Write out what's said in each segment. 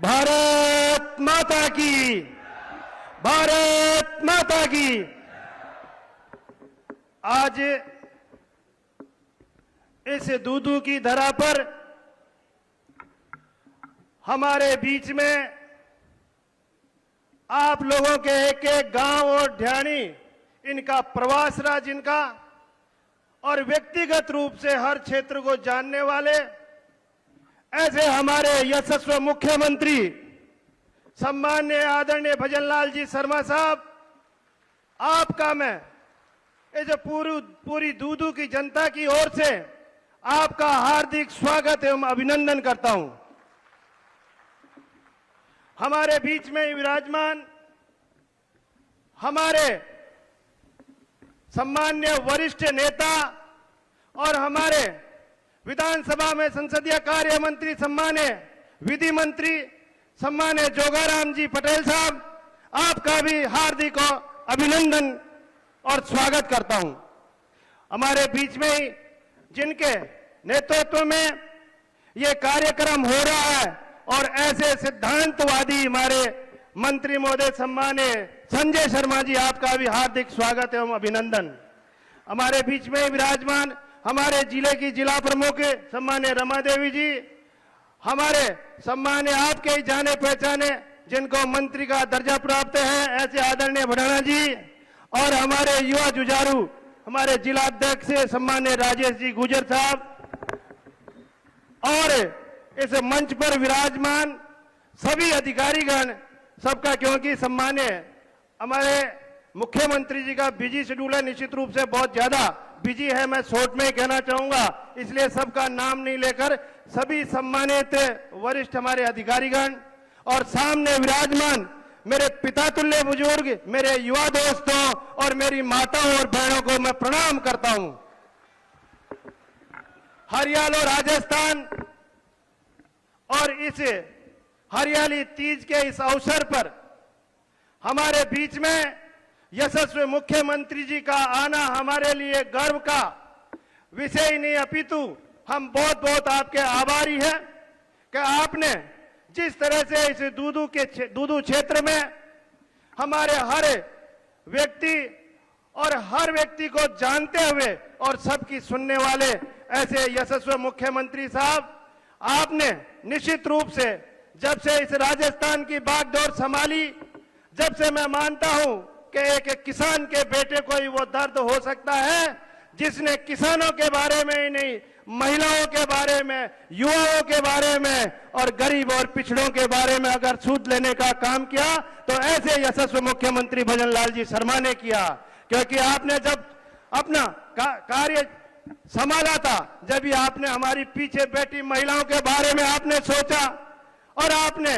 भारत माता की, भारत माता की। आज इस दूदू की धरा पर हमारे बीच में आप लोगों के एक एक गांव और ढाणी इनका प्रवास रहा, जिनका और व्यक्तिगत रूप से हर क्षेत्र को जानने वाले ऐसे हमारे यशस्वी मुख्यमंत्री सम्माननीय आदरणीय भजनलाल जी शर्मा साहब, आपका मैं ये जो पूरी दूदू की जनता की ओर से आपका हार्दिक स्वागत एवं अभिनंदन करता हूं। हमारे बीच में विराजमान हमारे सम्मान्य वरिष्ठ नेता और हमारे विधानसभा में संसदीय कार्य मंत्री सम्मान्य विधि मंत्री सम्मान्य जोगाराम जी पटेल साहब, आपका भी हार्दिक अभिनंदन और स्वागत करता हूं। हमारे बीच में ही जिनके नेतृत्व में ये कार्यक्रम हो रहा है और ऐसे सिद्धांतवादी हमारे मंत्री महोदय सम्मान्य संजय शर्मा जी, आपका भी हार्दिक स्वागत एवं अभिनंदन। हमारे बीच में विराजमान हमारे जिले की जिला प्रमुख सम्मान्य रमा देवी जी, हमारे सम्मान्य आपके ही जाने पहचाने जिनको मंत्री का दर्जा प्राप्त है ऐसे आदरणीय भड़ाना जी, और हमारे युवा जुझारू हमारे जिला अध्यक्ष सम्मान्य राजेश जी गुजर साहब, और इस मंच पर विराजमान सभी अधिकारीगण सबका, क्योंकि सम्मान्य हमारे मुख्यमंत्री जी का बिजी शेड्यूल है, निश्चित रूप से बहुत ज्यादा बिजी है, मैं शॉर्ट में ही कहना चाहूंगा, इसलिए सबका नाम नहीं लेकर सभी सम्मानित वरिष्ठ हमारे अधिकारीगण और सामने विराजमान मेरे पिता तुल्य बुजुर्ग, मेरे युवा दोस्तों और मेरी माताओं और बहनों को मैं प्रणाम करता हूं। हरियाणा और राजस्थान और इस हरियाली तीज के इस अवसर पर हमारे बीच में यशस्वी मुख्यमंत्री जी का आना हमारे लिए गर्व का विषय नहीं, अपितु हम बहुत बहुत आपके आभारी हैं कि आपने जिस तरह से इस दूदू क्षेत्र में हमारे हर व्यक्ति और हर व्यक्ति को जानते हुए और सबकी सुनने वाले ऐसे यशस्वी मुख्यमंत्री साहब, आपने निश्चित रूप से जब से इस राजस्थान की बागडोर संभाली, जब से मैं मानता हूं कि एक किसान के बेटे को ही वो दर्द हो सकता है जिसने किसानों के बारे में ही नहीं, महिलाओं के बारे में, युवाओं के बारे में और गरीब और पिछड़ों के बारे में अगर सूद लेने का काम किया तो ऐसे यशस्वी मुख्यमंत्री भजनलाल जी शर्मा ने किया। क्योंकि आपने जब अपना कार्य संभाला था, जब भी आपने हमारी पीछे बैठी महिलाओं के बारे में आपने सोचा और आपने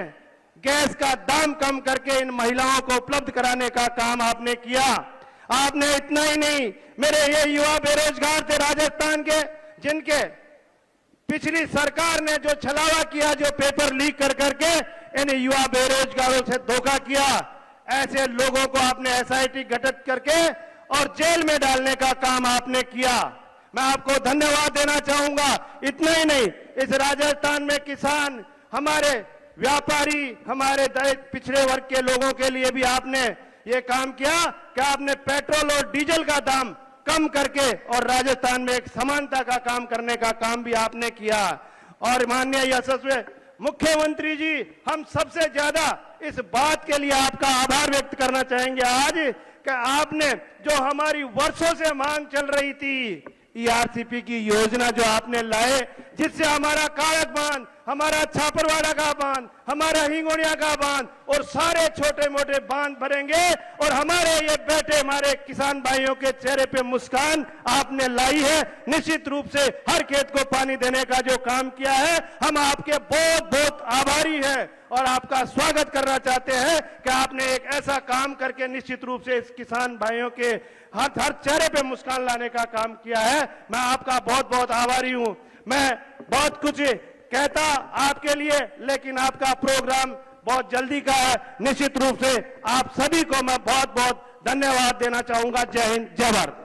गैस का दाम कम करके इन महिलाओं को उपलब्ध कराने का काम आपने किया। आपने इतना ही नहीं, मेरे ये युवा बेरोजगार थे राजस्थान के, जिनके पिछली सरकार ने जो छलावा किया, जो पेपर लीक कर करके इन युवा बेरोजगारों से धोखा किया, ऐसे लोगों को आपने एसआईटी गठित करके और जेल में डालने का काम आपने किया। मैं आपको धन्यवाद देना चाहूंगा। इतना ही नहीं, इस राजस्थान में किसान, हमारे व्यापारी, हमारे पिछड़े वर्ग के लोगों के लिए भी आपने ये काम किया कि आपने पेट्रोल और डीजल का दाम कम करके और राजस्थान में एक समानता का काम करने का काम भी आपने किया। और माननीय यशस्वी मुख्यमंत्री जी, हम सबसे ज्यादा इस बात के लिए आपका आभार व्यक्त करना चाहेंगे आज कि आपने जो हमारी वर्षों से मांग चल रही थी, ईआरसीपी की योजना जो आपने लाए, जिससे हमारा कायक बांध, हमारा छापरवाड़ा का बांध, हमारा हिंगोड़िया का बांध और सारे छोटे मोटे बांध भरेंगे और हमारे ये बेटे, हमारे किसान भाइयों के चेहरे पे मुस्कान आपने लाई है। निश्चित रूप से हर खेत को पानी देने का जो काम किया है, हम आपके बहुत बहुत आभारी हैं और आपका स्वागत करना चाहते हैं कि आपने एक ऐसा काम करके निश्चित रूप से इस किसान भाइयों के हर चेहरे पे मुस्कान लाने का काम किया है। मैं आपका बहुत बहुत आभारी हूं। मैं बहुत कुछ कहता आपके लिए, लेकिन आपका प्रोग्राम बहुत जल्दी का है। निश्चित रूप से आप सभी को मैं बहुत बहुत धन्यवाद देना चाहूंगा। जय हिंद, जय भारत।